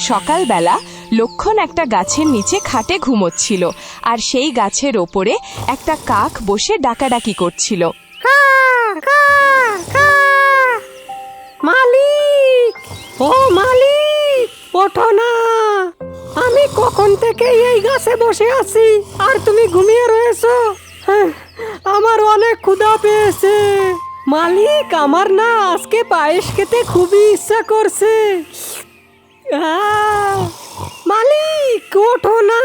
সকালবেলা লক্ষণ একটা গাছের নিচে খাটে ঘুমোচ্ছিল, আর সেই গাছের ওপরে একটা কাক বসে ডাকাডাকি করছিল। মালিক, ও মালিক, ওঠো না। আমি কখন থেকে এই গাছে বসে আছি আর তুমি ঘুমিয়ে রয়েছো। আমার অনেক ক্ষুধা পেয়েছে মালিক। আমার না আজকে পায়েস খেতে খুবই ইচ্ছা করছে। মালিক, ওঠো না।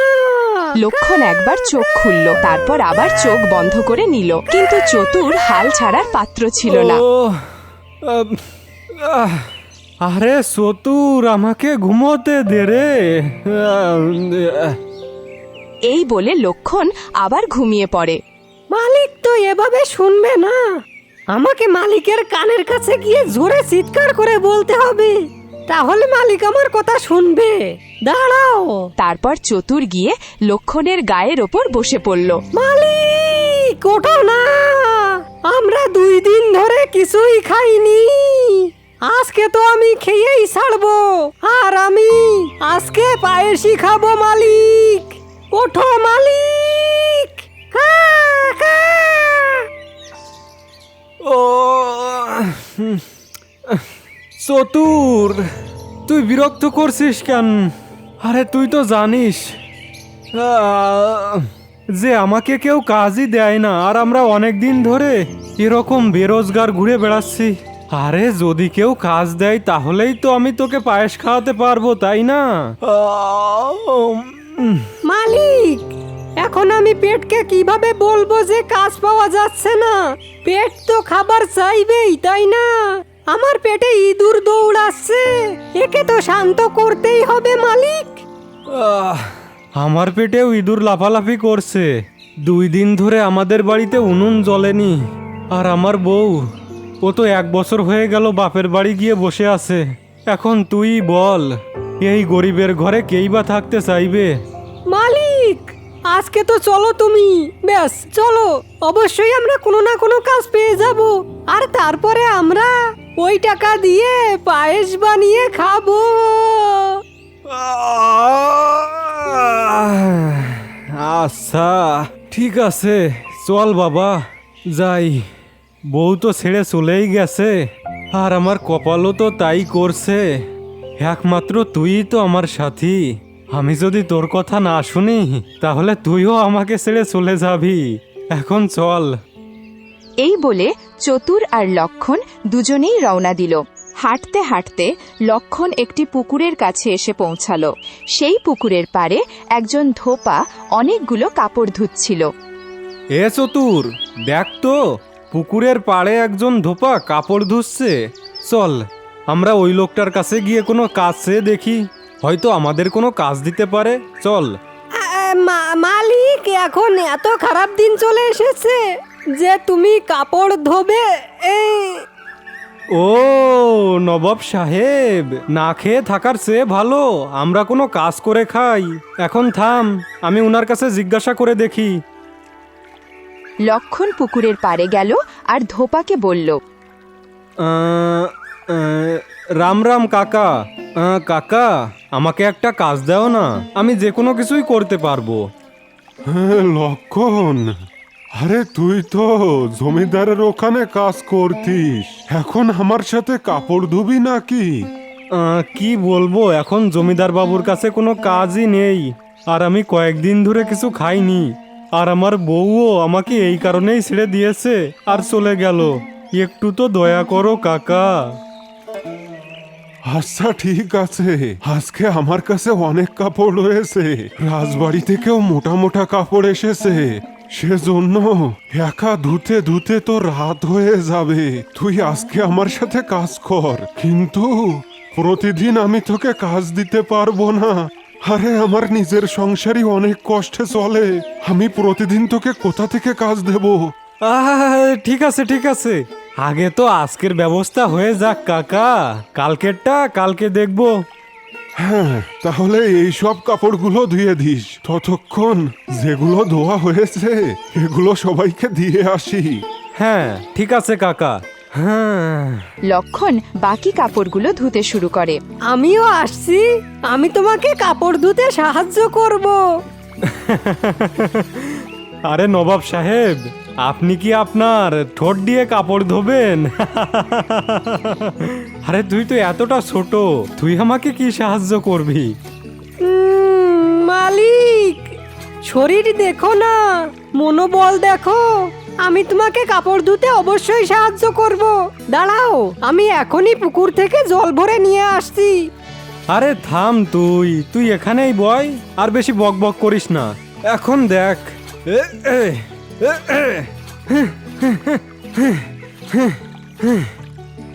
লক্ষণ একবার চোখ খুলল, তারপর আবার চোখ বন্ধ করে নিল, কিন্তু চতুর হাল ছাড়ার পাত্র ছিল না। আরে চতুর, আমাকে ঘুমোতে দে রে। এই বলে লক্ষণ আবার ঘুমিয়ে পড়ে। মালিক তো এভাবে শুনবে না। আমাকে মালিকের কানের কাছে গিয়ে জোরে চিৎকার করে বলতে হবে, তাহলে মালিক আমার কথা শুনবে। দাঁড়াও। তারপর চতুর গিয়ে লক্ষণের গায়ের ওপর বসে পড়ল। মালিক, ওঠো না। আমরা 2 দিন ধরে কিছুই খাইনি। আজকে তো আমি খেয়েই ছাড়বো, আর আমি আজকে পায়েসই খাবো। মালিক, ওঠো মালিক। ও চতুর, তুই বিরক্ত করছিস কেন? আরে তুই তো জানিস যে আমাকে কেউ কাজই দেয় না, আর আমরা অনেক দিন ধরে এরকম বেরোজগার ঘুরে বেড়াচ্ছি। আরে যদি কেউ কাজ দেয় তাহলেই তো আমি তোকে পায়েস খাওয়াতে পারবো, তাই না? মালিক, এখন আমি পেটকে কিভাবে বলবো যে কাজ পাওয়া যাচ্ছে না? পেট তো খাবার চাইবেই, তাই না? আমার পেটে ইঁদুর দৌড়াচ্ছে, একে তো শান্ত করতেই হবে মালিক। আমার পেটেও ইঁদুর লাফালাফি করছে। 2 দিন ধরে আমাদের বাড়িতে উনুন জ্বলেনি, আর আমার বউ, ও তো 1 বছর হয়ে গেল বাপের বাড়ি গিয়ে বসে আছে। এখন তুই বল, এই গরিবের ঘরে কেই বা থাকতে চাইবে? মালিক, আজকে তো চলো তুমি। ব্যাস চলো, অবশ্যই আমরা কোনো না কোনো কাজ পেয়ে যাব, আর তারপরে আমরা ওই টাকা দিয়ে পায়েস বানিয়ে খাবো। আচ্ছা ঠিক আছে, চল বাবা যাই। বউ তো ছেড়ে চলেই গেছে, আর আমার কপালও তো তাই করছে। একমাত্র তুই তো আমার সাথী। আমি যদি তোর কথা না শুনি তাহলে তুইও আমাকে ছেড়ে চলে যাবি। এখন চল। এই বলে চতুর আর লক্ষণ দুজনেই রওনা দিল। হাঁটতে হাঁটতে লক্ষণ একটি পুকুরের কাছে এসে পৌঁছালো। সেই পুকুরের পাড়ে একজন ধোপা অনেকগুলো কাপড় ধুচ্ছিল। এ চতুর, দেখ তো, পুকুরের পাড়ে একজন ধোপা কাপড় ধুচ্ছে। চল, আমরা ওই লোকটার কাছে গিয়ে কোনো কাজ চেয়ে দেখি, হয়তো আমাদের কোনো কাজ দিতে পারে। চল। মালিক, এখন এত খারাপ দিন চলে এসেছে যে তুমি কাপড় ধোবে? ও নবাব সাহেব, না খেয়ে থাকার চেয়ে ভালো আমরা কোনো কাজ করে খাই। এখন থাম, আমি উনার কাছে জিজ্ঞাসা করে দেখি। লক্ষণ পুকুরের পাড়ে গেল আর ধোপাকে বলল, রাম রাম কাকা। কাকা, আমাকে একটা কাজ দাও না, আমি যে কোনো কিছুই করতে পারবো। হ্যাঁ লক্ষণ, আরে তুই তো জমিদারের ওখানে কাজ করতিস, এখন আমার সাথে কাপড় ধুবি নাকি? কি বলবো, এখন জমিদার বাবুর কাছে কোনো কাজই নেই, আর আমি কয়েকদিন ধরে কিছু খাইনি, আর আমার বউও আমাকে এই কারণেই ছেড়ে দিয়েছে আর চলে গেল। একটু তো দয়া করো কাকা। আচ্ছা ঠিক আছে, আজকে আমার কাছে অনেক কাপড় রয়েছে, রাজবাড়ি থেকেও মোটা মোটা কাপড় এসেছে, সেজন্য একা ধুতে ধুতে তো রাত হয়ে যাবে। তুই আজকে আমার সাথে কাজ কর, কিন্তু প্রতিদিন আমি তোকে কাজ দিতে পারবো না। আরে আমার নিজের সংসারই অনেক কষ্টে চলে, আমি প্রতিদিন তোকে কোথা থেকে কাজ দেব? ঠিক আছে ঠিক আছে, আগে তো আজকের ব্যবস্থা হয়ে যাক কাকা, কালকেরটা কালকে দেখবো। হ্যাঁ, তাহলে এই সব কাপড়গুলো ধুয়ে দিস, ততক্ষণ যেগুলো ধোয়া হয়েছে এগুলো সবাইকে দিয়ে আসি। হ্যাঁ ঠিক আছে কাকা, হ্যাঁ। লক্ষণ বাকি কাপড়গুলো ধুতে শুরু করে। আমিও আসছি, আমি তোমাকে কাপড় ধুতে সাহায্য করব। আরে নবাব সাহেব, আপনি কি আপনার ঠোঁট দিয়ে কাপড় ধোবেন? আরে তুই তো এতটা ছোট, তুই আমাকে কি সাহায্য করবি? মালিক, শরীর দেখো না, মনোবল দেখো। আমি তোমাকে কাপড় ধুতে অবশ্যই সাহায্য করব। দাঁড়াও, আমি এখনই পুকুর থেকে জল ভরে নিয়ে আসছি। আরে থাম, তুই এখানেই বয়, আর বেশি বক বক করিস না। এখন দেখ। এ, এ, এ, এ।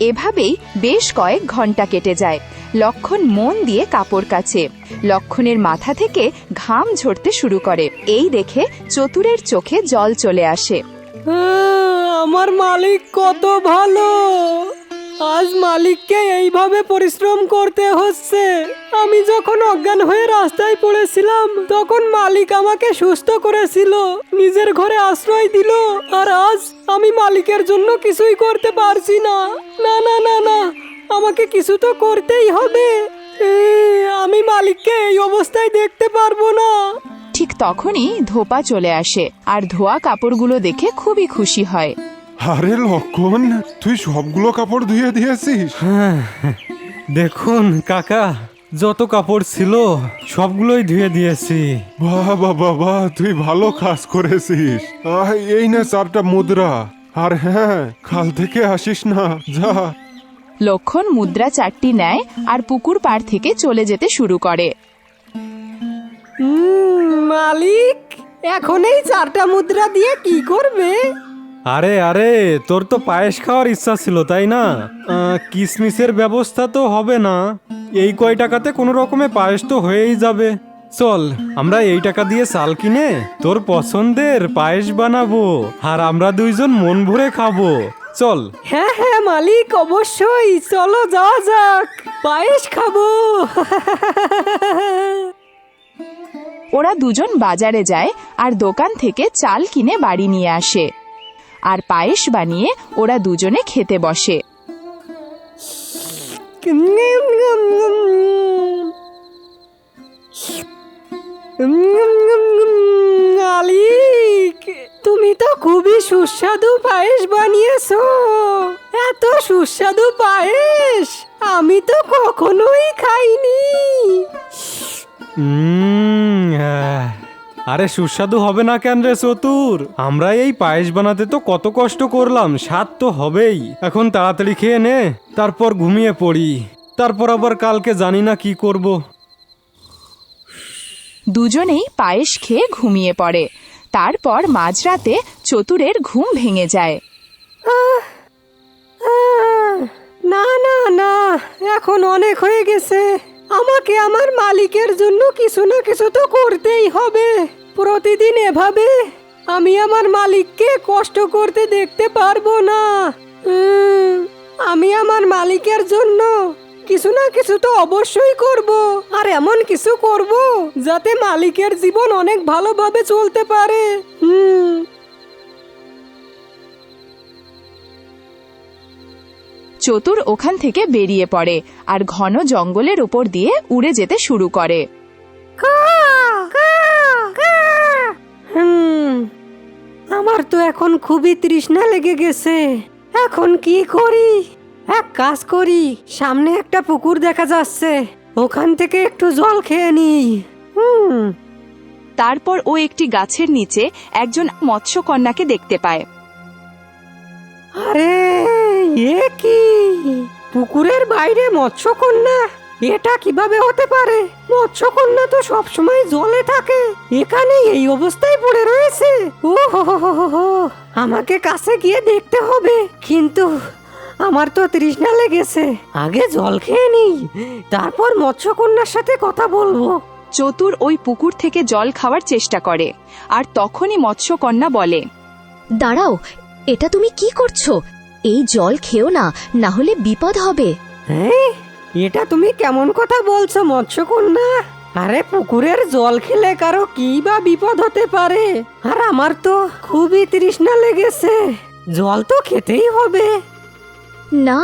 এভাবেই বেশ কয়েক ঘন্টা কেটে যায়। লক্ষণ মন দিয়ে কাপড় কাচে। লক্ষণের মাথা থেকে ঘাম ঝরতে শুরু করে। এই দেখে চতুরের চোখে জল চলে আসে। আমার মালিক কত ভালো, আজ মালিককে এইভাবে পরিশ্রম করতে হচ্ছে। আমি যখন অজ্ঞান হয়ে রাস্তায় পড়েছিলাম, তখন মালিক আমাকে সুস্থ করেছিল, নিজের ঘরে আশ্রয় দিল। আর আজ আমি মালিকের জন্য কিছুই করতে পারছি না। না না না না, আমাকে কিছু তো করতেই হবে। আমি মালিককে এই অবস্থায় দেখতে পারবো না। ঠিক তখনই ধোপা চলে আসে আর ধোয়া কাপড়গুলো দেখে খুবই খুশি হয়। আরে লক্ষণ, তুই সবগুলো কাপড় ধুয়ে দিয়েছিস? হ্যাঁ, দেখুন কাকা, যত কাপড় ছিল সবগুলোই ধুয়ে দিয়েছি। বাবা বাবা, তুই ভালো কাজ করেছিস। এই না 4টা মুদ্রা। আর হ্যাঁ, কাল থেকে আসিস না, যা। লক্ষণ মুদ্রা 4টি নেয় আর পুকুর পাড় থেকে চলে যেতে শুরু করে। মালিক, এখন এই 4টা মুদ্রা দিয়ে কি করবে? আরে আরে, তোর তো পায়েস খাওয়ার ইচ্ছা ছিল তাই না? কিসমিসের ব্যবস্থা তো হবে না, এই কয় টাকাতে কোনো রকমে পায়েস তো হয়েই যাবে। চল, আমরা এই টাকা দিয়ে চাল কিনে তোর পছন্দের পায়েস বানাবো, আর আমরা দুইজন মন ভরে খাবো। চল। হ্যাঁ হ্যাঁ মালিক, অবশ্যই, চলো যাওয়া যাক, পায়েস খাবো। ওরা দুজন বাজারে যায় আর দোকান থেকে চাল কিনে বাড়ি নিয়ে আসে আর পায়েস বানিয়ে ওরা দুজনে খেতে বসে। মালিক, তুমি তো খুবই সুস্বাদু পায়েস বানিয়েছো। এত সুস্বাদু পায়েস আমি তো কখনোই খাইনি। আরে সুস্বাদু হবে না কেন রে চতুর? আমরা এই পায়েস বানাতে তো কত কষ্ট করলাম, স্বাদ তো হবেই। এখন তাড়াতাড়ি খেয়ে নে, তারপর ঘুমিয়ে পড়ি, তারপর আবার কালকে জানি না কি করব। দুজনেই পায়েস খেয়ে ঘুমিয়ে পড়ে। তারপর মাঝরাতে চতুরের ঘুম ভেঙে যায়। না না না, এখন অনেক হয়ে গেছে। আমাকে আমার মালিকের জন্য কিছু না কিছু তো করতেই হবে। প্রতিদিন এভাবে আমি আমার মালিককে কষ্ট করতে দেখতে পারবো না। আমি আমার মালিকের জন্য কিছু না কিছু তো অবশ্যই করব, আর এমন কিছু করব যাতে মালিকের জীবন অনেক ভালোভাবে চলতে পারে। চতুর ওখান থেকে বেরিয়ে পড়ে আর ঘন জঙ্গলের উপর দিয়ে উড়ে যেতে শুরু করে। আমার তো এখন খুবই তৃষ্ণা লেগে গেছে। এখন কি করি? এক কাজ করি, সামনে একটা পুকুর দেখা যাচ্ছে, ওখান থেকে একটু জল খেয়ে নিই। তারপর ও একটি গাছের নিচে একজন মৎস্যকন্যাকে দেখতে পায়। আরে এ কি? পুকুরের বাইরে মৎস্যকন্যা? এটা কিভাবে হতে পারে? মৎস্যকন্যা তো সবসময় জলে থাকে, এখানে এই অবস্থায় পড়ে রয়েছে। ও হো হো হো হো, আমাকে কাছে গিয়ে দেখতে হবে। কিন্তু আমার তো তৃষ্ণা লেগেছে, আগে জল খেয়ে নিই, তারপর মৎস্যকন্যার সাথে কথা বলবো। চতুর ওই পুকুর থেকে জল খাওয়ার চেষ্টা করে আর তখনই মৎস্যকন্যা বলে, দাঁড়াও, এটা তুমি কি করছো? এই জল খেও না, না হলে বিপদ হবে। হ্যাঁ, এটা তুমি কেমন কথা বলছো মৎস্যকন্যা? আরে পুকুরের জল খেলে কারো কি বা বিপদ হতে পারে? আর আমার তো খুবই তৃষ্ণা লেগেছে, জল তো খেতেই হবে। না,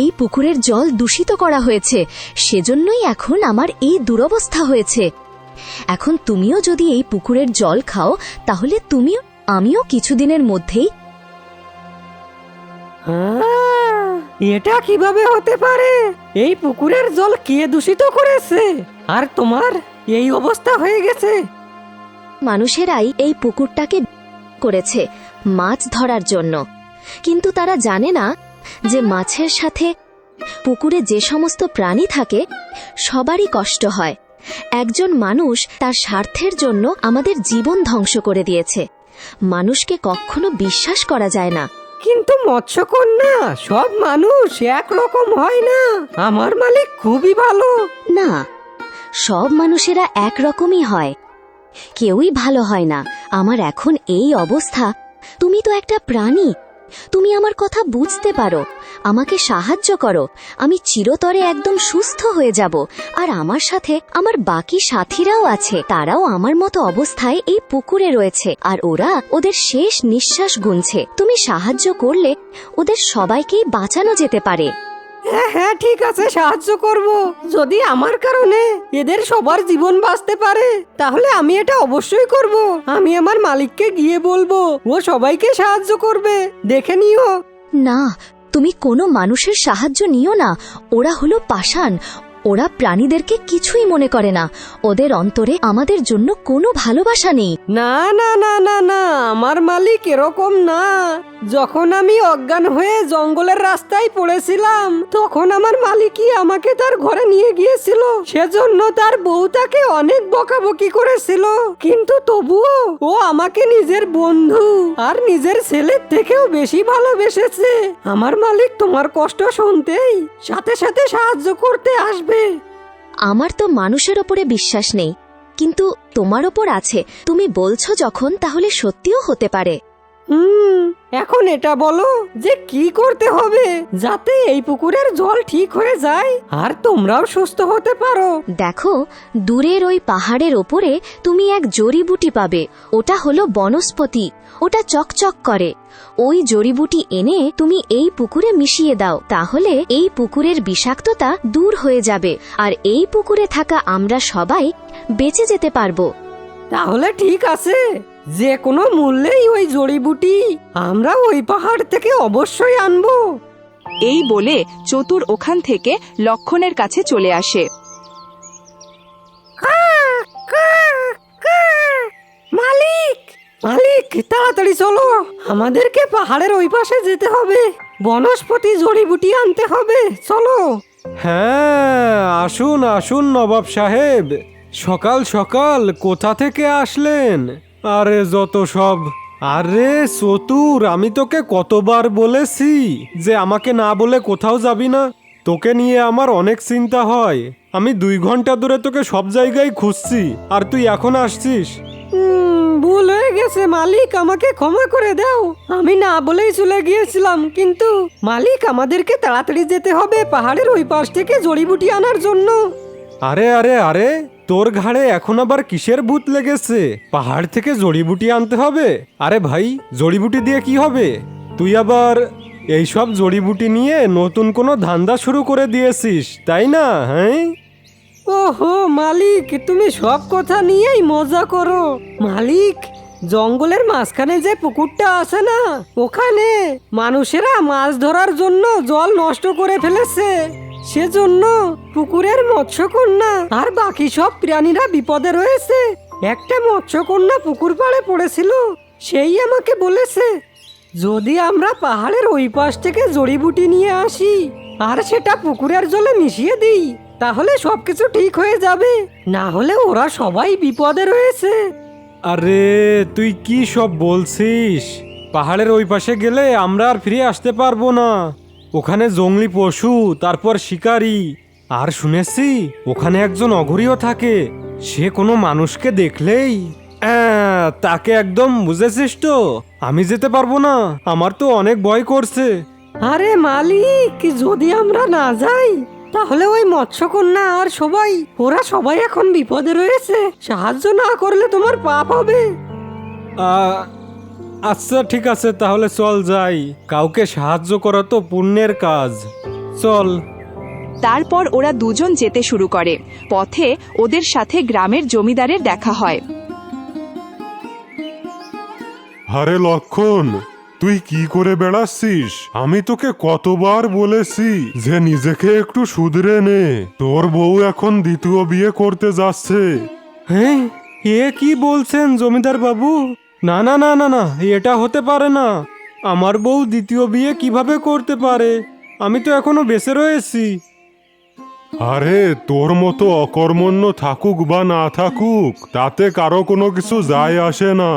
এই পুকুরের জল দূষিত করা হয়েছে, সেজন্যই এখন আমার এই দুরবস্থা হয়েছে। এখন তুমিও যদি এই পুকুরের জল খাও তাহলে আমিও কিছুদিনের মধ্যেই। এটা কিভাবে হতে পারে? এই পুকুরের জল কে দূষিত করেছে আর তোমার এই অবস্থা হয়ে গেছে? মানুষেরাই এই পুকুরটাকে করেছে মাছ ধরার জন্য, কিন্তু তারা জানে না যে মাছের সাথে পুকুরে যে সমস্ত প্রাণী থাকে সবারই কষ্ট হয়। একজন মানুষ তার স্বার্থের জন্য আমাদের জীবন ধ্বংস করে দিয়েছে। মানুষকে কখনো বিশ্বাস করা যায় না। কিন্তু মৎস্যকন্যা, সব মানুষ একরকম হয় না। আমার মালিক খুবই ভালো। না, সব মানুষেরা একরকমই হয়, কেউই ভালো হয় না। আমার এখন এই অবস্থা, তুমি তো একটা প্রাণী, তুমি আমার কথা বুঝতে পারো, আমাকে সাহায্য করো। আমি চিরতরে একদম সুস্থ হয়ে যাব, আর আমার সাথে আমার বাকি সাথীরাও আছে, তারাও আমার মতো অবস্থায় এই পুকুরে রয়েছে, আর ওরা ওদের শেষ নিঃশ্বাস গুনছে। তুমি সাহায্য করলে ওদের সবাইকেই বাঁচানো যেতে পারে। হ্যাঁ হ্যাঁ, ঠিক আছে, সাহায্য করব। যদি আমার কারণে এদের সবার জীবন বাঁচতে পারে তাহলে আমি এটা অবশ্যই করব। আমি আমার মালিককে গিয়ে বলবো, ও সবাইকে সাহায্য করবে, দেখে নিও। না, তুমি কোনো মানুষের সাহায্য নিও না। ওরা হলো পাষাণ, ওরা প্রাণীদেরকে কিছুই মনে করে না। ওদের অন্তরে আমাদের জন্য কোনো ভালোবাসা নেই। না না না না না, আমার মালিক এরকম না। যখন আমি অজ্ঞান হয়ে জঙ্গলের রাস্তায় পড়েছিলাম তখন আমার মালিকই আমাকে তার ঘরে নিয়ে গিয়েছিল। সেজন্য তার বউ তাকে অনেক বকাবকি করেছিল, কিন্তু তবুও ও আমাকে নিজের বন্ধু আর নিজের ছেলের থেকেও বেশি ভালোবেসেছে। আমার মালিক তোমার কষ্ট শুনতেই সাথে সাথে সাহায্য করতে আসবে। আমার তো মানুষের ওপরে বিশ্বাস নেই, কিন্তু তোমার ওপর আছে। তুমি বলছো যখন, তাহলে সত্যিও হতে পারে। এখন এটা বলো যে কি করতে হবে যাতে এই পুকুরের জল ঠিক হয়ে যায় আর তোমরাও সুস্থ হতে পারো। দেখো, দূরের ওই পাহাড়ের ওপরে তুমি এক জড়িবুটি পাবে। ওটা হলো বনস্পতি, ওটা চকচক করে। ওই জড়িবুটি এনে তুমি এই পুকুরে মিশিয়ে দাও, তাহলে এই পুকুরের বিষাক্ততা দূর হয়ে যাবে, আর এই পুকুরে থাকা আমরা সবাই বেঁচে যেতে পারবো। তাহলে ঠিক আছে, যে কোনো মূল্যেই ওই জড়িবুটি আমরা ওই পাহাড় থেকে অবশ্যই আনবো। এই বলে চতুর ওখান থেকে লক্ষণের কাছে চলে আসে। মালিক, মালিক, তাড়াতাড়ি চলো, আমাদেরকে পাহাড়ের ওই পাশে যেতে হবে। বনস্পতি জড়িবুটি আনতে হবে, চলো। হ্যাঁ, আসুন আসুন নবাব সাহেব, সকাল সকাল কোথা থেকে আসলেন? আরে যত সব। আরে চতুর, আমি তোকে কতবার বলেছি যে আমাকে না বলে কোথাও যাবি না। তোকে নিয়ে আমার অনেক চিন্তা হয়। আমি 2 ঘন্টা ধরে তোকে সব জায়গায় খুঁজছি, আর তুই এখন আসছিস। ভুল হয়ে গেছে মালিক, আমাকে ক্ষমা করে দাও। আমি না বলেই চলে গিয়েছিলাম, কিন্তু মালিক আমাদেরকে তাড়াতাড়ি যেতে হবে পাহাড়ের ওই পাশ থেকে জড়িবুটি আনার জন্য। আরে আরে আরে, তোর ঘাড়ে এখন আবার কিসের ভূত লেগেছে? পাহাড় থেকে জড়িবুটি আনতে হবে? আরে ভাই, জড়িবুটি দিয়ে কি হবে? তুই আবার এইসব জড়িবুটি নিয়ে নতুন কোনো ধান্দা শুরু করে দিয়েছিস, তাই না? হ্যাঁ, ওহো মালিক, তুমি সব কথা নিয়েই মজা করো। মালিক, জঙ্গলের মাঝখানে যে পুকুরটা আছে না, ওখানে মানুষেরা মাছ ধরার জন্য জল নষ্ট করে ফেলেছে। সেজন্য পুকুরের মৎস্যকন্যা আর বাকি সব প্রাণীরা বিপদে রয়েছে। একটা মৎস্যকন্যা পুকুর পাড়ে পড়েছিল, সেই আমাকে বলেছে যদি আমরা পাহাড়ের ওই পাশ থেকে জড়িবুটি নিয়ে আসি আর সেটা পুকুরের জলে মিশিয়ে দিই তাহলে সবকিছু ঠিক হয়ে যাবে, না হলে ওরা সবাই বিপদে রয়েছে। আরে তুই কি সব বলছিস? পাহাড়ের ওই পাশে গেলে আমরা আর ফিরে আসতে পারবো না। ওখানে জংলি পশু, তারপর শিকারী, আর শুনেছি ওখানে একজন অঘরীও থাকে। সে কোনো মানুষকে দেখলেই তাকে একদম, বুঝেছিস তো? আমি যেতে পারবো না, আমার তো অনেক ভয় করছে। আরে মালিক, যদি আমরা না যাই তাহলে ওই মৎস্যকন্যা আর ওরা সবাই এখন বিপদে রয়েছে। সাহায্য না করলে তোমার পাপ হবে। আচ্ছা ঠিক আছে, তাহলে চল যাই। কাউকে সাহায্য করা তো পুণ্যের কাজ। চল। তারপর ওরা দুজন যেতে শুরু করে। পথে ওদের সাথে গ্রামের জমিদারের দেখা হয়। আরে লক্ষণ, তুই কি করে বেড়াচ্ছিস? আমি তোকে কতবার বলেছি যে নিজেকে একটু শুধরে নে। তোর বউ এখন দ্বিতীয় বিয়ে করতে যাচ্ছে। হ্যাঁ, এ কি বলছেন জমিদার বাবু? না না না না না, এটা হতে পারে না। আমার বউ দ্বিতীয় বিয়ে কিভাবে করতে পারে? আমি তো এখনো বেঁচে রয়েছি। আরে তোর মতো অকর্মণ্য থাকুক বা না থাকুক, তাতে কারো কোনো কিছু যায় আসে না।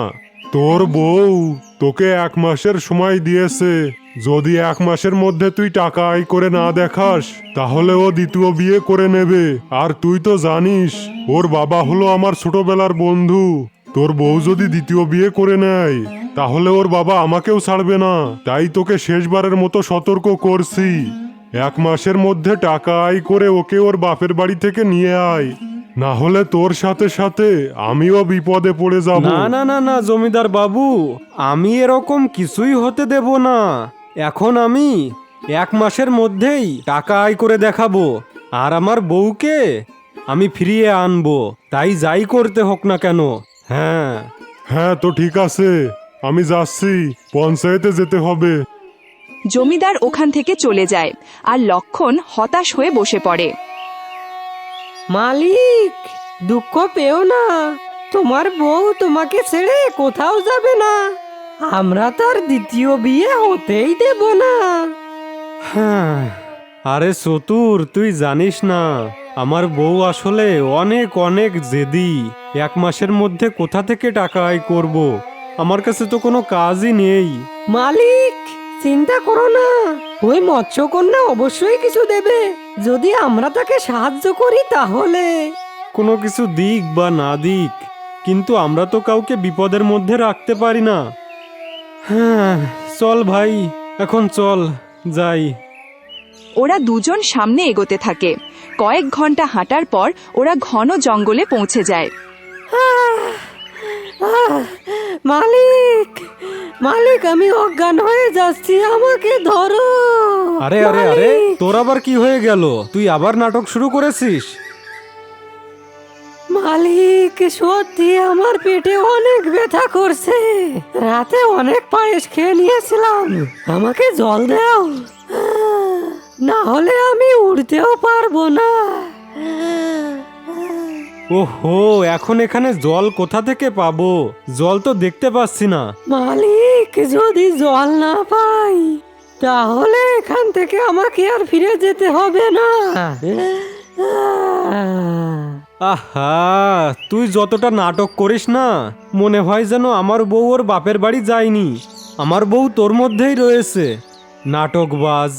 তোর বউ তোকে 1 মাসের সময় দিয়েছে। যদি 1 মাসের মধ্যে তুই টাকা আয় করে না দেখাস, তাহলে ও দ্বিতীয় বিয়ে করে নেবে। আর তুই তো জানিস ওর বাবা হলো আমার ছোটবেলার বন্ধু। তোর বউ যদি দ্বিতীয় বিয়ে করে নেয়, তাহলে ওর বাবা আমাকেও ছাড়বে না। তাই তোকে শেষবারের মতো সতর্ক করছি, 1 মাসের মধ্যে টাকা আয় করে ওকে ওর বাপের বাড়ি থেকে নিয়ে আয়, না হলে তোর সাথে সাথে আমিও বিপদে পড়ে যাব। না না না না জমিদার বাবু, আমি এরকম কিছুই হতে দেব না। এখন আমি 1 মাসের মধ্যেই টাকা আয় করে দেখাবো, আর আমার বউকে আমি ফিরিয়ে আনবো, তাই যাই করতে হোক না কেন। হ্যাঁ হ্যাঁ, তো ঠিক আছে, আমি যাচ্ছি, পঞ্চায়েতে যেতে হবে। জমিদার ওখান থেকে চলে যায়, আর লক্ষণ হতাশ হয়ে বসে পড়ে। মালিক, দুঃখ পেও না। তোমার বউ তোমাকে ছেড়ে কোথাও যাবে না। আমরা তার দ্বিতীয় বিয়ে হতেই দেব না। হ্যাঁ, আরে চতুর, তুই জানিস না আমার বউ আসলে অনেক অনেক জেদি। 1 মাসের মধ্যে কোথা থেকে টাকা আয় করব? আমার কাছে তো কোনো কাজই নেই। মালিক, চিন্তা করো না, ওই মৎস্যকন্যা অবশ্যই কিছু দেবে। যদি আমরা তাকে সাহায্য করি তাহলে। কোনো কিছু দিক বা না দিক, কিন্তু আমরা তো কাউকে বিপদের মধ্যে রাখতে পারি না। হ্যাঁ, চল ভাই, এখন চল যাই। ওরা দুজন সামনে এগোতে থাকে। কয়েক ঘন্টা হাঁটার পর ওরা ঘন জঙ্গলে পৌঁছে যায়। মালিক, মালিক, আমি অজ্ঞান হয়ে যাচ্ছি, আমাকে ধরো। আরে আরে আরে, তোর আবার কি হয়ে গেল? তুই আবার নাটক শুরু করেছিস? মালিক, সত্যি আমার পেটে অনেক ব্যথা করছে। রাতে অনেক পায়েস খেয়ে নিয়েছিলাম, আমাকে জল দাও, না হলে আমি উঠতেও পারবো না। ওহো, এখন এখানে জল কোথা থেকে পাবো? জল তো দেখতে পাচ্ছি না। মালিক, যদি জল না পাই তাহলে এখান থেকে আমাকে আর ফিরে যেতে হবে না। আহা, তুই যতটা নাটক করিস না, মনে হয় যেন আমার বউ ওর বাপের বাড়ি যায়নি, আমার বউ তোর মধ্যেই রয়েছে। নাটকবাজ।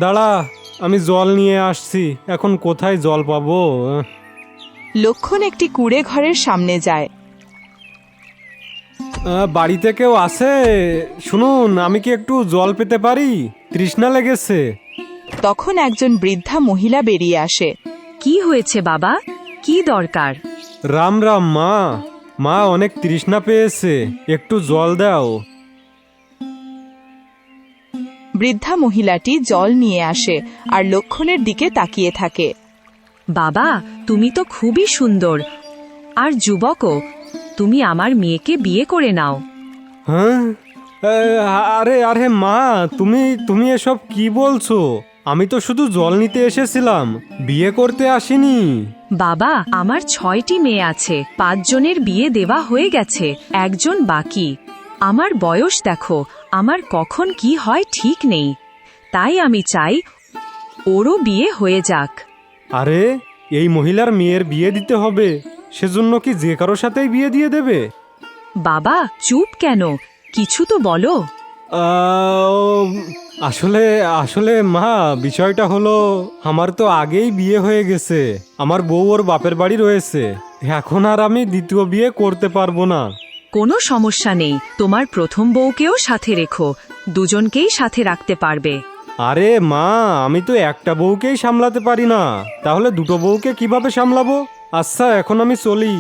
দাঁড়া, আমি জল নিয়ে আসছি। এখন কোথায় জল পাবো? লক্ষণ একটি কুঁড়ে ঘরের সামনে যায়। বাড়িতে কেউ আছে? শুনুন, আমি কি একটু জল পেতে পারি? তৃষ্ণা লেগেছে। তখন একজন বৃদ্ধা মহিলা বেরিয়ে আসে। কি হয়েছে বাবা? কি দরকার? রাম রাম মা, মা অনেক তৃষ্ণা পেয়েছে, একটু জল দাও। বৃদ্ধা মহিলাটি জল নিয়ে আসে আর লক্ষণের দিকে তাকিয়ে থাকে। বাবা, তুমি তো খুবই সুন্দর আর যুবকও। তুমি আমার মেয়েকে বিয়ে করে নাও। হ্যাঁ, আরে আরে মা, তুমি তুমি এসব কি বলছো? আমি তো শুধু জল নিতে এসেছিলাম, বিয়ে করতে আসিনি। বাবা, আমার 6টি মেয়ে আছে, 5 জনের বিয়ে দেওয়া হয়ে গেছে, একজন বাকি। আমার বয়স দেখো, আমার কখন কি হয় ঠিক নেই, তাই আমি চাই ওরও বিয়ে হয়ে যাক। আরে, এই মহিলার মেয়ের বিয়ে দিতে হবে, সেজন্য কি যে কারো সাথেই বিয়ে দিয়ে দেবে? বাবা, চুপ কেন? কিছু তো বলো। আসলে আসলে মা, বিষয়টা হলো আমার তো আগেই বিয়ে হয়ে গেছে, আমার বউ ওর বাপের বাড়ি রয়েছে, এখন আর আমি দ্বিতীয় বিয়ে করতে পারবো না। কোনো সমস্যা নেই, তোমার প্রথম বউকেও সাথে রেখো, দুজনকেই সাথে রাখতে পারবে। আরে মা, আমি তো একটা বউকেই সামলাতে পারি না, তাহলে দুটো বউকে কিভাবে সামলাবো? আচ্ছা, এখন আমি চলি।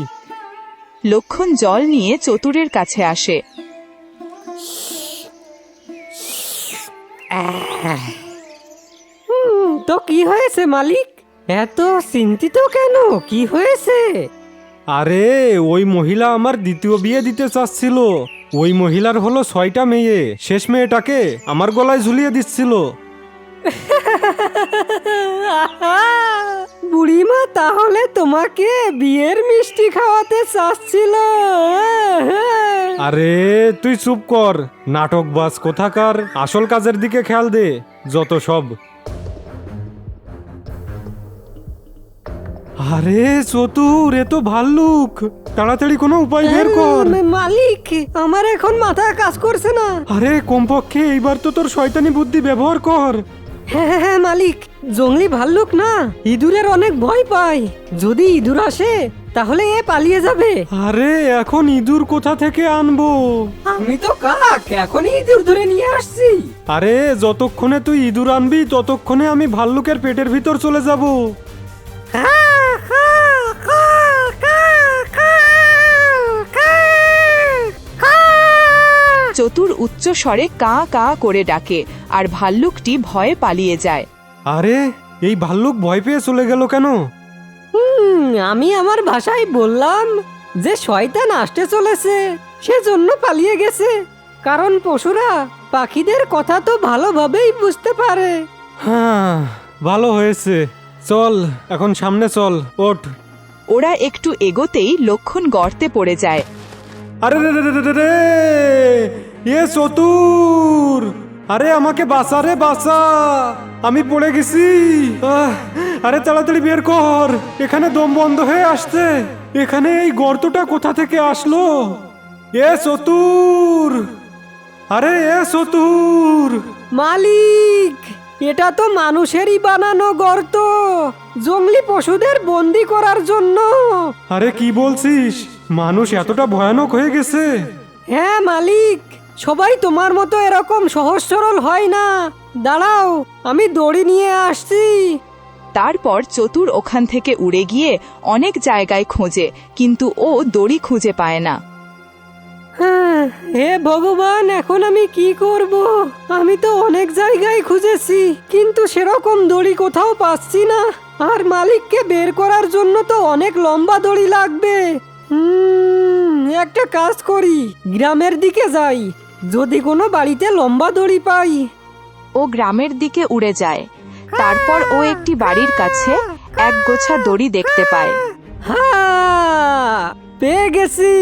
লক্ষণ জল নিয়ে চতুরের কাছে আসে। তো কি হয়েছে মালিক, এত চিন্তিত কেন? কি হয়েছে? আরে ওই মহিলা আমার দ্বিতীয় বিয়ে দিতে চাচ্ছিল। ওই মহিলার হলো 6টা মেয়ে, শেষ মেয়েটাকে আমার গলায় ঝুলিয়ে দিচ্ছিল। বুড়িমা তাহলে তোমাকে বিয়ের মিষ্টি খাওয়াতে চাচ্ছিল? আরে তুই চুপ কর, নাটকবাজ কোথাকার, আসল কাজের দিকে খেয়াল দে, যত সব। আরে চতুর, এ তো ভাল্লুক, তাড়াতাড়ি কোনো উপায় বের কর। মালিক, আমার এখন মাথা কাজ করছে না। আরে কমপক্ষে এইবার তো তোর শয়তানি বুদ্ধি ব্যবহার কর। হ্যাঁ হ্যাঁ মালিক, জঙ্গলি ভাল্লুক না, ইঁদুরের অনেক ভয় পায়। যদি ইঁদুর আসে তাহলে এ পালিয়ে যাবে। আরে এখন ইঁদুর কোথা থেকে আনবো? আমি তো কাক, এখনই ইঁদুর ধরে নিয়ে আসছি। আরে যতক্ষণে তুই ইঁদুর আনবি ততক্ষণে আমি ভাল্লুকের পেটের ভিতর চলে যাব। চতুর উচ্চ স্বরে কা কা করে ডাকে আর ভাল্লুকটি ভয়ে পালিয়ে যায়। আরে এই ভাল্লুক ভয় পেয়ে চলে গেল কেন? আমি আমার ভাষায় বললাম যে শয়তান আসতে চলেছে, সেজন্য পালিয়ে গেছে। কারণ পশুরা পাখিদের কথা তো ভালোভাবেই বুঝতে পারে। হ্যাঁ, ভালো হয়েছে। চল এখন সামনে চল, ওঠ। ওরা একটু এগোতেই লক্ষণ গর্তে পড়ে যায়। আরে রে রে রে রে রে, এ চতুর, আরে আমাকে বাঁচা রে বাঁচা, আমি পড়ে গেছি। আরে তাড়াতাড়ি বের কর, এখানে দম বন্ধ হয়ে আসছে। এখানে এই গর্তটা কোথা থেকে আসলো? এ চতুর, আরে এ চতুর। মালিক, এটা তো মানুষেরই বানানো গর্ত, জঙ্গলি পশুদের বন্দি করার জন্য। আরে কি বলছিস, মানুষ এতটা ভয়ানক হয়ে গেছে? হ্যাঁ মালিক, সবাই তোমার মতো এরকম সহজ সরল হয় না। দাঁড়াও, আমি দড়ি নিয়ে আসছি। তারপর চতুর ওখান থেকে উড়ে গিয়ে অনেক জায়গায় খোঁজে, কিন্তু ও দড়ি খুঁজে পায় না। হ্যাঁ, হে ভগবান, এখন আমি কি করব? আমি তো অনেক জায়গায় খুঁজেছি, কিন্তু সেরকম দড়ি কোথাও পাচ্ছি না। আর মালিককে বের করার জন্য তো অনেক লম্বা দড়ি লাগবে। একটা কাজ করি, গ্রামের দিকে যাই, যদি কোনো বাড়িতে লম্বা দড়ি পাই। ও গ্রামের দিকে উড়ে যায়। তারপর ও একটি বাড়ির কাছে এক গোছা দড়ি দেখতে পায়। হ্যাঁ, পেয়ে গেছি।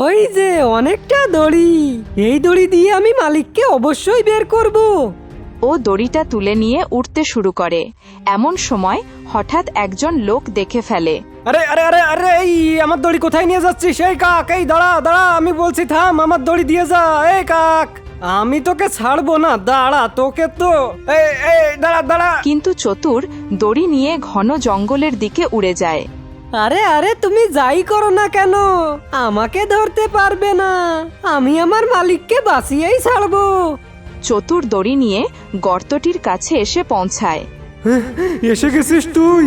ওই যে অনেকটা দড়ি, এই দড়ি দিয়ে আমি মালিককে অবশ্যই বের করব। ও দড়িটা তুলে নিয়ে উঠতে শুরু করে। এমন সময় হঠাৎ একজন লোক দেখে ফেলে। আরে আরে আরে আরে, এই আমার দড়ি কোথায় নিয়ে যাচ্ছিস? এই কাক, এই দাঁড়া দাঁড়া, আমি বলছি থাম, আমার দড়ি দিয়ে যা। এই কাক, আমি তোকে ছাড়বো না, দাঁড়া, তোকে তো এই দাঁড়া দাঁড়া। কিন্তু চতুর দড়ি নিয়ে ঘন জঙ্গলের দিকে উড়ে যায়। আরে আরে, তুমি যাই করো না কেন, আমাকে ধরতে পারবে না। আমি আমার মালিককে বাঁচিয়েই ছাড়বো। চতুর দড়ি নিয়ে গর্তটির কাছে এসে পৌঁছায়। এসে গেছিস তুই?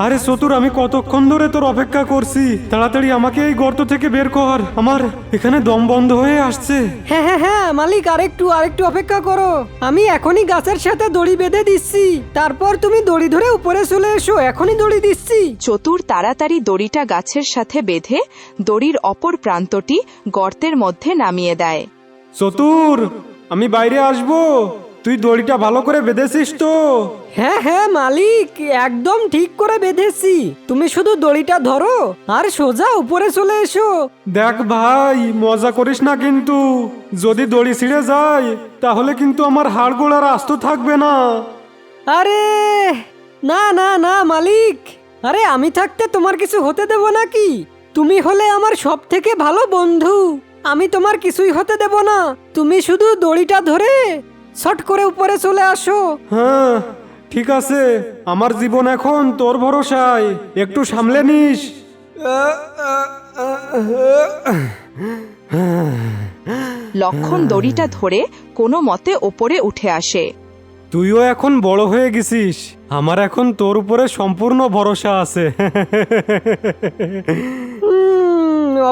আরে চতুর, আমি কতক্ষণ ধরে তোর অপেক্ষা করছি, তাড়াতাড়ি আমাকে এই গর্ত থেকে বের কর, আমার এখানে দম বন্ধ হয়ে আসছে। হ্যাঁ হ্যাঁ হ্যাঁ মালিক, আরেকটু অপেক্ষা করো, আমি এখনই গাছের সাথে দড়ি বেঁধে দিচ্ছি। তারপর তুমি দড়ি ধরে উপরে চলে এসো, এখনই দড়ি দিচ্ছি। চতুর তাড়াতাড়ি দড়িটা গাছের সাথে বেঁধে দড়ির অপর প্রান্তটি গর্তের মধ্যে নামিয়ে দেয়। চতুর, আমি বাইরে আসবো, তুই দড়িটা ভালো করে বেঁধেছিস তো? হ্যাঁ হ্যাঁ মালিক, একদম ঠিক করে বেঁধেছি। তুমি শুধু দড়িটা ধরো আর সোজা উপরে চলে এসো। দেখ ভাই, মজা করিস না কিন্তু, যদি দড়ি ছিঁড়ে যায় তাহলে কিন্তু আমার হাড় গোড়ার আস্ত থাকবে না। আরে না না না মালিক, আরে আমি থাকতে তোমার কিছু হতে দেব নাকি? তুমি হলে আমার সব থেকে ভালো বন্ধু, আমি তোমার কিছুই হতে দেব না। তুমি শুধু দড়িটা ধরে শট করে উপরে চলে আসো। হ্যাঁ ঠিক আছে, আমার জীবন এখন তোর ভরসায়, একটু সামলে নিস। লক্ষণ দড়িটা ধরে কোনো মতে ওপরে উঠে আসে। তুইও এখন বড় হয়ে গেছিস, আমার এখন তোর উপরে সম্পূর্ণ ভরসা আছে।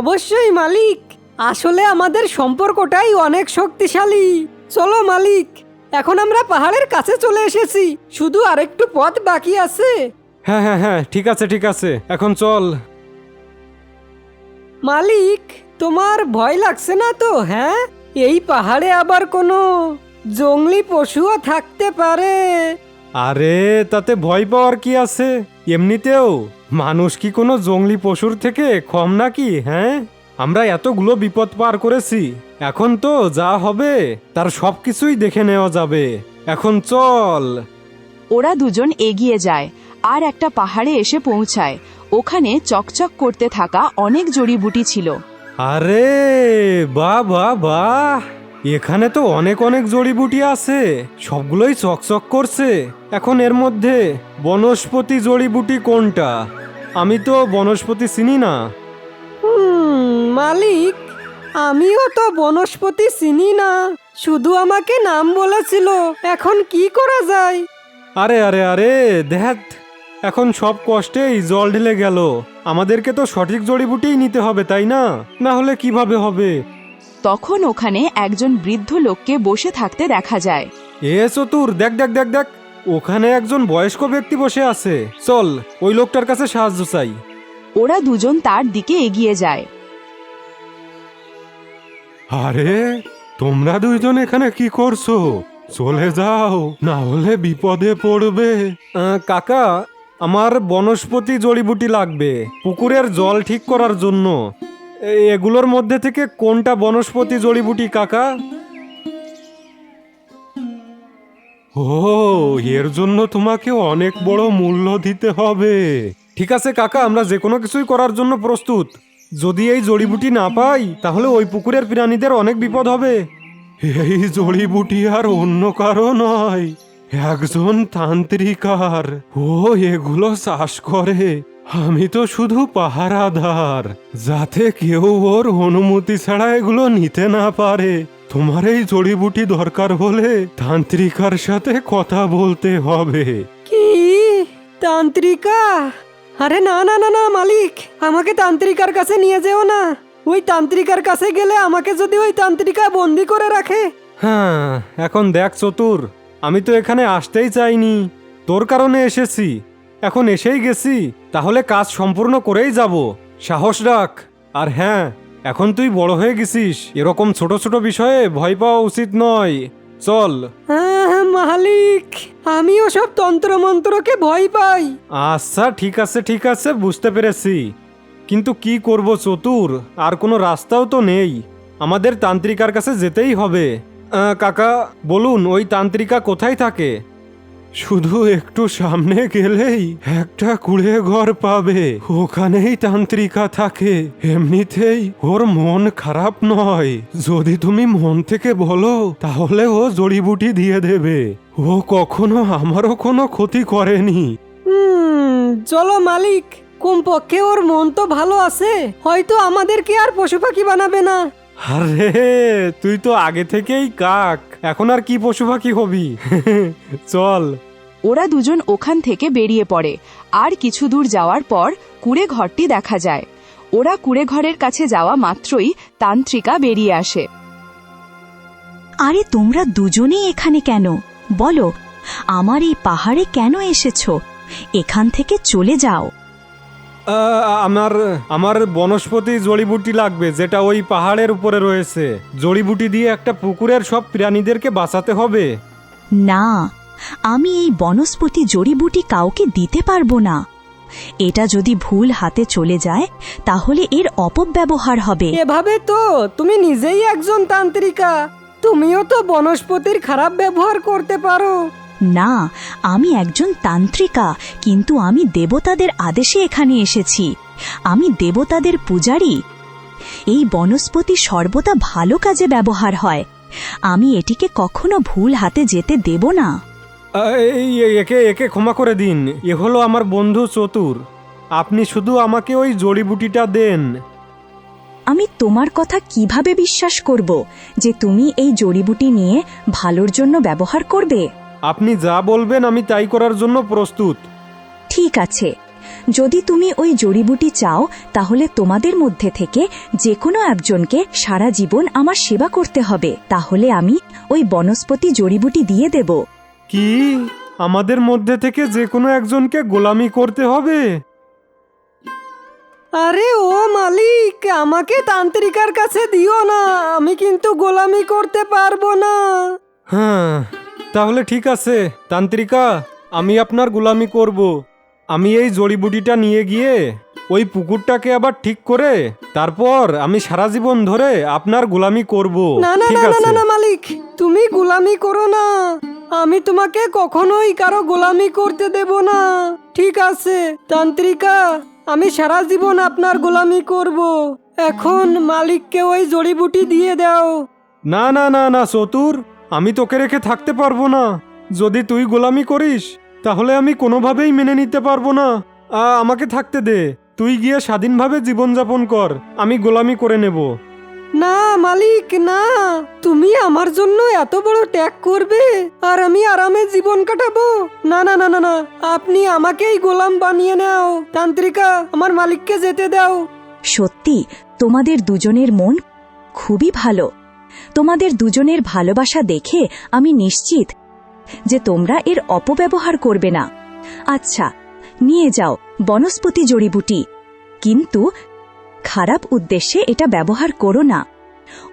অবশ্যই মালিক, আসলে আমাদের সম্পর্কটাই অনেক শক্তিশালী। চলো মালিক, এখন আমরা পাহাড়ের কাছে চলে এসেছি, শুধু আরেকটু পথ বাকি আছে। হ্যাঁ হ্যাঁ হ্যাঁ, ঠিক আছে ঠিক আছে, এখন চল। মালিক, তোমার ভয় লাগছে না তো? হ্যাঁ, এই পাহাড়ে আবার কোনো জংলি পশুও থাকতে পারে। আরে তাতে ভয় পাওয়ার কি আছে? এমনিতেও মানুষ কি কোনো জংলি পশুর থেকে কম নাকি? হ্যাঁ, আমরা এতগুলো বিপদ পার করেছি, এখন তো যা হবে তার সবকিছুই দেখে নেওয়া যাবে। এখন চল। ওরা দুজন এগিয়ে যায় আর একটা পাহাড়ে এসে পৌঁছায়। ওখানে চকচক করতে থাকা অনেক জড়িবুটি ছিল। আরে বাহ বাহ বাহ, এখানে তো অনেক অনেক জড়িবুটি আছে, সবগুলোই চকচক করছে। এখন এর মধ্যে বনস্পতি জড়িবুটি কোনটা? আমি তো বনস্পতি চিনি না। মালিক, আমিও তো বনস্পতি চিনি না, শুধু আমাকে নাম বলেছিল। এখন কি করা যায়? আরে আরে আরে দেখ, এখন সব কষ্টেই জল ঢেলে গেল। আমাদেরকে তো সঠিক জড়িবুটিই নিতে হবে, তাই না? না হলে কিভাবে হবে? তখন ওখানে একজন বৃদ্ধ লোককে বসে থাকতে দেখা যায়। এ চতুর, দেখ দেখ দেখ দেখ, ওখানে একজন বয়স্ক ব্যক্তি বসে আছে। চল ওই লোকটার কাছে সাহায্য চাই। ওরা দুজন তার দিকে এগিয়ে যায়। আরে তোমরা দুইজন এখানে কি করছো? চলে যাও, না হলে বিপদে পড়বে। কাকা, আমার বনস্পতি জড়িবুটি লাগবে পুকুরের জল ঠিক করার জন্য। এগুলোর মধ্যে থেকে কোনটা বনস্পতি জড়িবুটি কাকা? ও, এর জন্য তোমাকে অনেক বড় মূল্য দিতে হবে। ঠিক আছে কাকা, আমরা যে কোনো কিছুই করার জন্য প্রস্তুত। যদি এই জড়িবুটি না পাই তাহলে ওই পুকুরের প্রাণীদের অনেক বিপদ হবে। এই জড়িবুটি আর অন্য কারো নয়, একজন তান্ত্রিকার। ও এগুলো চাষ করে। আমি তো শুধু পাহারাদার, যাতে কেউ ওর অনুমতি ছাড়া এগুলো নিতে না পারে। তোমার এই জড়িবুটি দরকার হলে তান্ত্রিকার সাথে কথা বলতে হবে। কি তান্ত্রিকা? আরে না না না না মালিক, আমাকে তান্ত্রিকার কাছে নিয়ে যেও না। ওই তান্ত্রিকার কাছে গেলে আমাকে যদি ওই তান্ত্রিকা বন্দি করে রাখে। হ্যাঁ, এখন দেখ চতুর, আমি তো এখানে আসতেই চাইনি, তোর কারণে এসেছি। এখন এসেই গেছি, তাহলে কাজ সম্পূর্ণ করেই যাব। সাহস রাখ। আর হ্যাঁ, এখন তুই বড় হয়ে গেছিস, এরকম ছোট ছোট বিষয়ে ভয় পাওয়া উচিত নয়। চল। মালিক, আমি ওসব তন্ত্রমন্ত্রকে ভয় পাই। আচ্ছা ঠিক আছে ঠিক আছে, বুঝতে পেরেছি, কিন্তু কি করব চতুর, আর কোনো রাস্তাও তো নেই, আমাদের তান্ত্রিকার কাছে যেতেই হবে। কাকা বলুন, ওই তান্ত্রিকা কোথায় থাকে? শুধু একটু সামনে গেলেই একটা কুঁড়ে ঘর পাবে, ওখানেই তান্ত্রিকা থাকে। এমনিতেই ওর মন খারাপ নয়, যদি তুমি মন থেকে বলো তাহলে ও জড়িবুটি দিয়ে দেবে। ও কখনো আমারও কোনো ক্ষতি করেনি। চলো মালিক, কমপক্ষে ওর মন তো ভালো আছে, হয়তো আমাদেরকে আর পশু পাখি বানাবে না। আরে তুই তো আগে থেকেই কাক, এখন আর কি পশু পাখি হবি? চল। ওরা দুজন ওখান থেকে বেরিয়ে পড়ে। আর কিছু দূর যাওয়ার পর কুঁড়ে ঘরটি দেখা যায়। ওরা কুঁড়ে ঘরের কাছে যাওয়া মাত্রই তান্ত্রিকা বেরিয়ে আসে। আরে তোমরা দুজনেই এখানে কেন? বলো, আমার এই পাহাড়ে কেন এসেছো? এখান থেকে চলে যাও। আমার বনস্পতি জড়িবুটি লাগবে, যেটা ওই পাহাড়ের উপরে রয়েছে। জড়িবুটি দিয়ে একটা পুকুরের সব প্রাণীদেরকে বাঁচাতে হবে। না, আমি এই বনস্পতি জড়িবুটি কাউকে দিতে পারবো না। এটা যদি ভুল হাতে চলে যায় তাহলে এর অপব্যবহার হবে। এভাবে তো তুমি নিজেই একজন তান্ত্রিকা, তুমিও তো বনস্পতির খারাপ ব্যবহার করতে পারো। না, আমি একজন তান্ত্রিকা, কিন্তু আমি দেবতাদের আদেশে এখানে এসেছি। আমি দেবতাদের পূজারী। এই বনস্পতি সর্বদা ভালো কাজে ব্যবহার হয়। আমি এটিকে কখনো ভুল হাতে যেতে দেব না। একে একে ক্ষমা করে দিন, এ হলো আমার বন্ধু চতুর। আপনি শুধু আমাকে ওই জড়িবুটিটা দেন। আমি তোমার কথা কিভাবে বিশ্বাস করব যে তুমি এই জড়িবুটি নিয়ে ভালোর জন্য ব্যবহার করবে? আপনি যা বলবেন আমি তাই করার জন্য প্রস্তুত। ঠিক আছে, যদি তুমি ওই জড়িবুটি চাও তাহলে তোমাদের মধ্যে থেকে যে কোনো একজনকে সারা জীবন আমার সেবা করতে হবে, তাহলে আমি ওই বনস্পতি জড়িবুটি দিয়ে দেব। কি আমাদের মধ্যে থেকে যে কোনো একজনকে গোলামি করতে হবে? আরে ও মালিক, আমাকে তান্ত্রিকার কাছে দিও না, আমি কিন্তু গোলামি করতে পারবো না। হ্যাঁ, তাহলে ঠিক আছে তান্ত্রিকা, আমি আপনার গোলামি করব। আমি এই জড়িবুটিটা নিয়ে গিয়ে ওই পুকুরটাকে আবার ঠিক করে তারপর আমি সারা জীবন ধরে আপনার গোলামি করব। না না ঠিক না না আছে? না না মালিক, তুমি গোলামি করো না, আমি তোমাকে কখনোই কারো গোলামি করতে দেব না। ঠিক আছে তান্ত্রিকা, আমি সারা জীবন আপনার গোলামি করব। এখন মালিককে ওই জড়িবুটি দিয়ে দাও। না না না না চতুর, আমি তোকে রেখে থাকতে পারবো না। যদি তুই গোলামি করিস তাহলে আমি কোনোভাবেই মেনে নিতে পারবো না। আমাকে থাকতে দে, তুই গিয়ে স্বাধীনভাবে জীবনযাপন কর, আমি গোলামি করে নেব। না মালিক না, তুমি আমার জন্য এত বড় ত্যাগ করবে আর আমি আরামে জীবন কাটাবো? না না না না না, আপনি আমাকেই গোলাম বানিয়ে নাও। তান্ত্রিকা, আমার মালিককে যেতে দাও। সত্যি তোমাদের দুজনের মন খুবই ভালো। তোমাদের দুজনের ভালোবাসা দেখে আমি নিশ্চিত যে তোমরা এর অপব্যবহার করবে না। আচ্ছা, নিয়ে যাও বনস্পতি জড়িবুটি, কিন্তু খারাপ উদ্দেশ্যে এটা ব্যবহার করো না।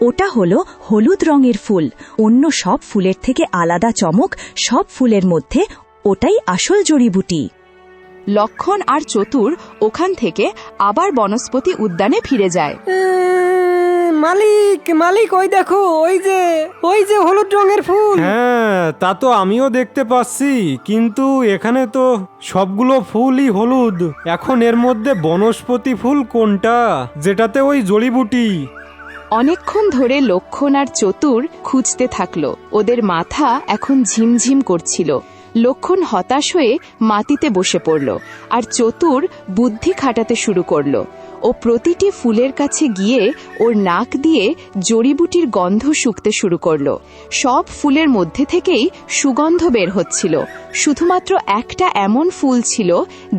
ওটা হলো হলুদ রঙের ফুল, অন্য সব ফুলের থেকে আলাদা চমক সব ফুলের মধ্যে, ওটাই আসল জড়িবুটি। লক্ষণ আর চতুর ওখান থেকে আবার বনস্পতি উদ্যানে ফিরে যায়। মালিক মালিক, ওই দেখো, ওই যে হলুদ রঙের ফুল। হ্যাঁ, তা তো আমিও দেখতে পাচ্ছি, কিন্তু এখানে তো সবগুলো ফুলই হলুদ। এখন এর মধ্যে বনস্পতি ফুল কোনটা যেটাতে ওই জড়িবুটি? অনেকক্ষণ ধরে লক্ষণ আর চতুর খুঁজতে থাকলো। ওদের মাথা এখন ঝিমঝিম করছিল। লক্ষণ হতাশ হয়ে মাটিতে বসে পড়ল, আর চতুর বুদ্ধি খাটাতে শুরু করলো। ও প্রতিটি ফুলের কাছে গিয়ে ওর নাক দিয়ে জড়িবুটির গন্ধ শুঁকতে শুরু করলো। সব ফুলের মধ্যে থেকেই সুগন্ধ বের হচ্ছিল। শুধুমাত্র একটা এমন ফুল ছিল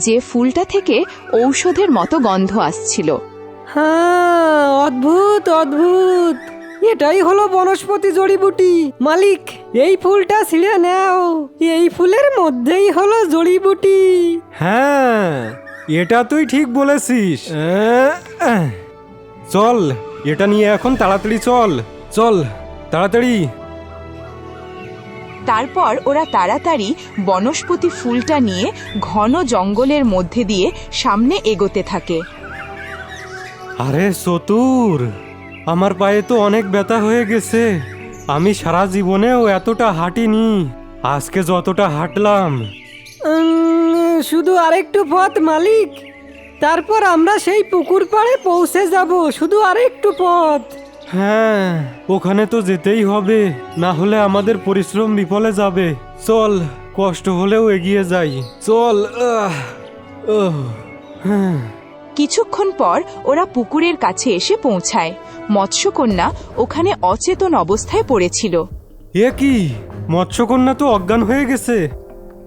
যে ফুলটা থেকে ঔষধের মতো গন্ধ আসছিল। হ্যাঁ, অদ্ভুত অদ্ভুত, এটাই হলো বনস্পতি জড়িবুটি। মালিক, এই ফুলটা ছিঁড়ে নাও, এই ফুলের মধ্যেই হলো জড়িবুটি। হ্যাঁ, এটা তুই ঠিক বলেছিস। চল, এটা নিয়ে এখন তাড়াতাড়ি চল তাড়াতাড়ি। তারপর ওরা তাড়াতাড়ি বনস্পতি ফুলটা নিয়ে ঘন জঙ্গলের মধ্যে দিয়ে সামনে এগোতে থাকে। আরে চতুর, আমার পায়ে তো অনেক ব্যথা হয়ে গেছে। আমি সারা জীবনেও এতটা হাঁটিনি, আজকে যতটা হাঁটলাম। শুধু আরেকটু পথ মালিক, তারপর আমরা সেই পুকুর পাড়ে পৌঁছে যাব। শুধু আরেকটু পথ। হ্যাঁ, ওখানে তো যেতেই হবে, না হলে আমাদের পরিশ্রম বিফলে যাবে। চল, কষ্ট হলেও এগিয়ে যাই। চল। হ্যাঁ। কিছুক্ষণ পর ওরা পুকুরের কাছে এসে পৌঁছায়। মৎস্যকন্যা ওখানে অচেতন অবস্থায় পড়েছিল। এ কি, মৎস্যকন্যা তো অজ্ঞান হয়ে গেছে।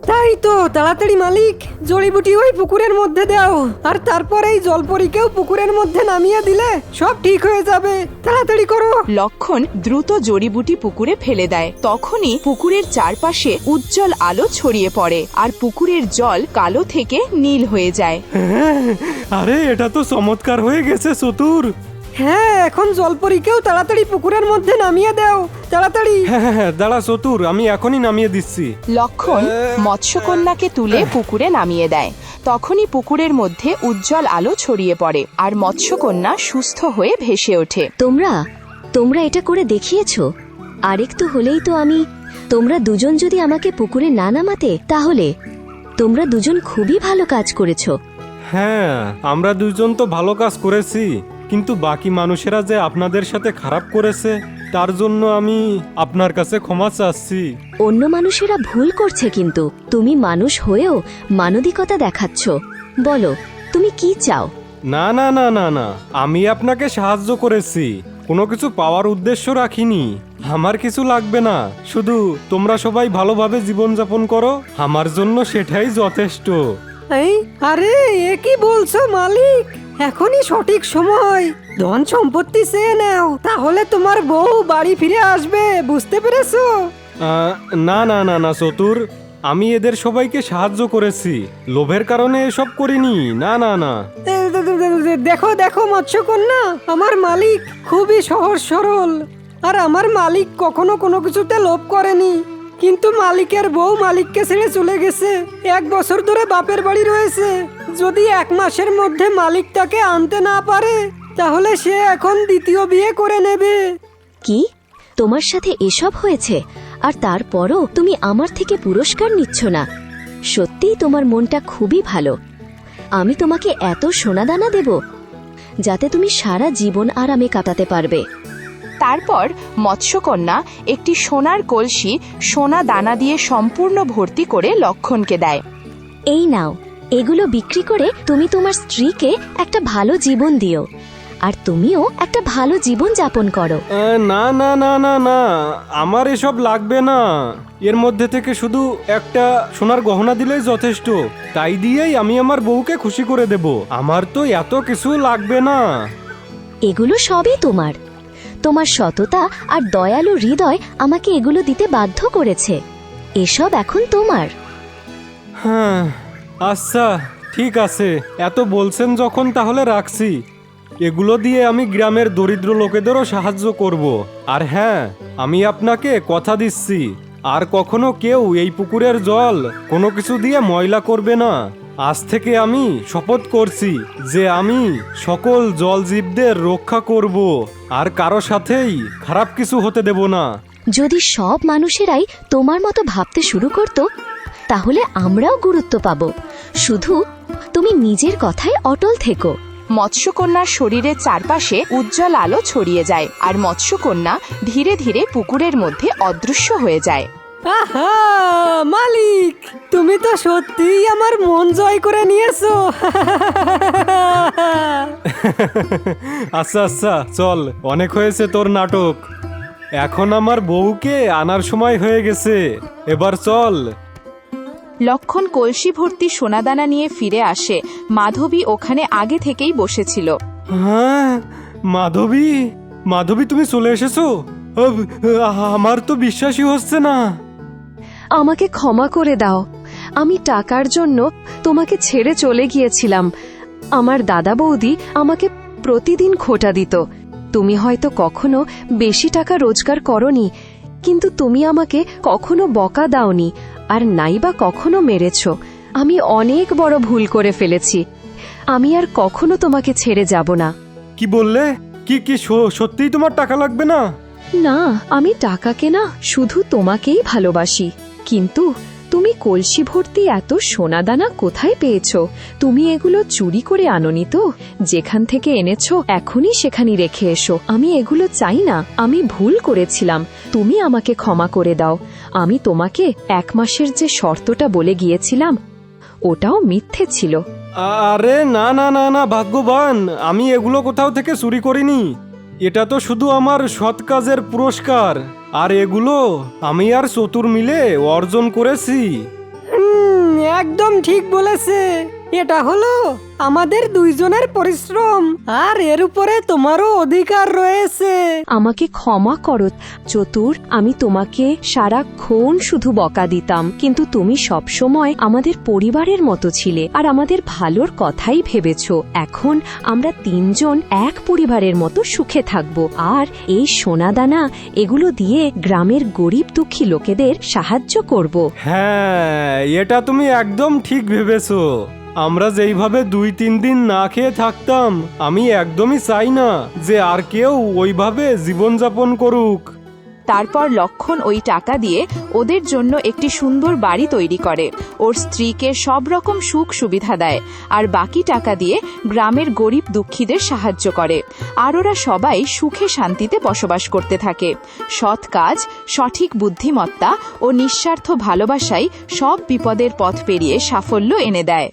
তাই তো, তাড়াতাড়ি মালিক জড়িবুটি ওই পুকুরের মধ্যে দাও, আর তারপর এই জলপরীকেও পুকুরের মধ্যে নামিয়ে দিলে সব ঠিক হয়ে যাবে। তাড়াতাড়ি করো। লক্ষণ দ্রুত জড়িবুটি পুকুরে ফেলে দেয়। তখনই পুকুরের চারপাশে উজ্জ্বল আলো ছড়িয়ে পড়ে, আর পুকুরের জল কালো থেকে নীল হয়ে যায়। আরে, এটা তো চমৎকার হয়ে গেছে চতুর। হ্যাঁ, এখন জলপরীকেও তাড়াতাড়ি পুকুরের মধ্যে নামিয়ে দাও, তাড়াতাড়ি। হ্যাঁ, দাঁড়া চতুর, আমি এখনই নামিয়ে দিচ্ছি। লক্ষণ মৎস্যকন্যাকে তুলে পুকুরে নামিয়ে দেয়। তখনই পুকুরের মধ্যে উজ্জ্বল আলো ছড়িয়ে পড়ে, আর মৎস্যকন্যা সুস্থ হয়ে ভেসে ওঠে। তোমরা এটা করে দেখিয়েছো। আরেকটু হলেই তো তোমরা দুজন যদি আমাকে পুকুরে না নামাতে, তাহলে তোমরা দুজন খুবই ভালো কাজ করেছো। হ্যাঁ, আমরা দুজন তো ভালো কাজ করেছি, কিন্তু বাকি মানুষেরা যে আপনাদের সাথে খারাপ করেছে তার জন্য আমি আপনার কাছে ক্ষমা চাচ্ছি। অন্য মানুষেরা ভুল করছে, কিন্তু তুমি মানুষ হয়েও মানবিকতা দেখাচ্ছ। বলো, তুমি কি চাও? না না না না না, আমি আপনাকে সাহায্য করেছি, কোনো কিছু পাওয়ার উদ্দেশ্য রাখিনি। আমার কিছু লাগবে না, শুধু তোমরা সবাই ভালোভাবে জীবনযাপন করো, আমার জন্য সেটাই যথেষ্ট। এই আরে এ কি বলছো মালিক? এখনই সঠিক সময়। ধন সম্পত্তি চেয়ে নাও, তাহলে তোমার বউ বাড়ি ফিরে আসবে, বুঝতে পেরেছো? না না না না চতুর, আমি এদের সবাইকে সাহায্য করেছি, লোভের কারণে এসব করিনি। না না না। দেখো দেখো মৎস্যকন্যা, আমার মালিক খুবই সহজ সরল, আর আমার মালিক কখনো কোনো কিছুতে লোভ করেনি। কিন্তু মালিকের বউ মালিককে ছেড়ে চলে গেছে, 1 বছর ধরে বাপের বাড়ি রয়েছে। যদি 1 মাসের মধ্যে মালিক তাকে আনতে না পারে, তাহলে সে এখন দ্বিতীয় বিয়ে করে নেবে। কি তোমার সাথে এসব হয়েছে, আর তারপরও তুমি আমার থেকে পুরস্কার নিচ্ছ না? সত্যিই তোমার মনটা খুবই ভালো। আমি তোমাকে এত সোনাদানা দেব যাতে তুমি সারা জীবন আরামে কাটাতে পারবে। তারপর মৎস্যকন্যা একটি সোনার কলসি সোনা দানা দিয়ে সম্পূর্ণ ভর্তি করে লক্ষণকে দেয়। এই নাও, এগুলো বিক্রি করে তুমি তোমার স্ত্রীকে একটা ভালো জীবন দিও, আর তুমিও একটা ভালো জীবন যাপন করো। না না না না না, আমার এসব লাগবে না। এর মধ্যে থেকে শুধু একটা সোনার গহনা দিলেই যথেষ্ট, তাই দিয়েই আমি আমার বউকে খুশি করে দেব। আমার তো এত কিছু লাগবে না। এগুলো সবই তোমার। তোমার সততা আর দয়ালু হৃদয় আমাকে এগুলো দিতে বাধ্য করেছে। এসব এখন তোমার। হ্যাঁ আচ্ছা ঠিক আছে, এত বলছেন যখন তাহলে রাখছি। এগুলো দিয়ে আমি গ্রামের দরিদ্র লোকেদেরও সাহায্য করব। আর হ্যাঁ, আমি আপনাকে কথা দিচ্ছি, আর কখনো কেউ এই পুকুরের জল কোনো কিছু দিয়ে ময়লা করবে না। আজ থেকে আমি শপথ করছি যে আমি সকল জলজীবদের রক্ষা করব, আর কারো সাথেই খারাপ কিছু হতে দেব না। যদি সব মানুষেরাই তোমার মতো ভাবতে শুরু করত, তাহলে আমরাও গুরুত্ব পাব। শুধু তুমি নিজের কথায় অটল থেকো। মৎস্যকন্যার শরীরের চারপাশে উজ্জ্বল আলো ছড়িয়ে যায়, আর মৎস্যকন্যা ধীরে ধীরে পুকুরের মধ্যে অদৃশ্য হয়ে যায়। আহা মালিক, তুমি তো সত্যিই আমার মন জয় করে নিয়েছো। আচ্ছা আচ্ছা চল, অনেক হয়েছে তোর নাটক। এখন আমার বউকে আনার সময় হয়ে গেছে, এবার চল। লক্ষণ কলসি ভর্তি সোনাদানা নিয়ে ফিরে আসে। মাধবী ওখানে আগে থেকেই বসেছিল। হ্যাঁ মাধবী, মাধবী তুমি চলে এসেছো? আমার তো বিশ্বাসই হচ্ছে না। আমাকে ক্ষমা করে দাও, আমি টাকার জন্য তোমাকে ছেড়ে চলে গিয়েছিলাম। আমার দাদা বৌদি আমাকে প্রতিদিন খোটা দিত। তুমি হয়তো কখনো বেশি টাকা রোজগার করনি, কিন্তু তুমি আমাকে কখনো বকা দাওনি, আর নাইবা কখনো মেরেছ। আমি অনেক বড় ভুল করে ফেলেছি। আমি আর কখনো তোমাকে ছেড়ে যাব না। কি বললে? কি কি সত্যিই তোমার টাকা লাগবে না? না, আমি টাকাকে না, শুধু তোমাকেই ভালোবাসি। কিন্তু তুমি কলসি ভর্তি এত সোনাদানা কোথায় পেয়েছো? তুমি এগুলো চুরি করে আনোনি তো? যেখান থেকে এনেছো এখনই সেখানেই রেখে এসো। আমি এগুলো চাই না, আমি ভুল করেছিলাম, তুমি আমাকে ক্ষমা করে দাও। আমি তোমাকে 1 মাসের যে শর্তটা বলে গিয়েছিলাম, ওটাও মিথ্যে ছিল। আরে না না না না, ভাগ্যবান, আমি এগুলো কোথাও থেকে চুরি করিনি। এটা তো শুধু আমার সৎ কাজের পুরস্কার, আর এগুলো আমি আর চতুর মিলে অর্জন করেছি। একদম ঠিক বলেছে। এটা হলো আমাদের দুইজনের পরিশ্রম, আর এর উপরে তোমারও অধিকার রয়েছে। আমাকে ক্ষমা করো চতুর, আমি তোমাকে সারাক্ষণ শুধু বকা দিতাম, কিন্তু তুমি সবসময় আমাদের পরিবারের মতো ছিলে, আর আমাদের ভালোর কথাই ভেবেছ। এখন আমরা 3 জন এক পরিবারের মতো সুখে থাকব, আর এই সোনাদানা এগুলো দিয়ে গ্রামের গরিব দুঃখী লোকেদের সাহায্য করব। হ্যাঁ, এটা তুমি একদম ঠিক ভেবেছো। আমরা যেইভাবে 2-3 দিন না খেয়ে থাকতাম, আমি একদমই চাই না যে আর কেউ ওইভাবে জীবনযাপন করুক। তারপর লক্ষণ ওই টাকা দিয়ে ওদের জন্য একটি সুন্দর বাড়ি তৈরি করে, ওর স্ত্রীকে সব রকম সুখ সুবিধা দেয়, আর বাকি টাকা দিয়ে গ্রামের গরিব দুঃখীদের সাহায্য করে। আর ওরা সবাই সুখে শান্তিতে বসবাস করতে থাকে। সৎ কাজ, সঠিক বুদ্ধিমত্তা ও নিঃস্বার্থ ভালোবাসাই সব বিপদের পথ পেরিয়ে সাফল্য এনে দেয়।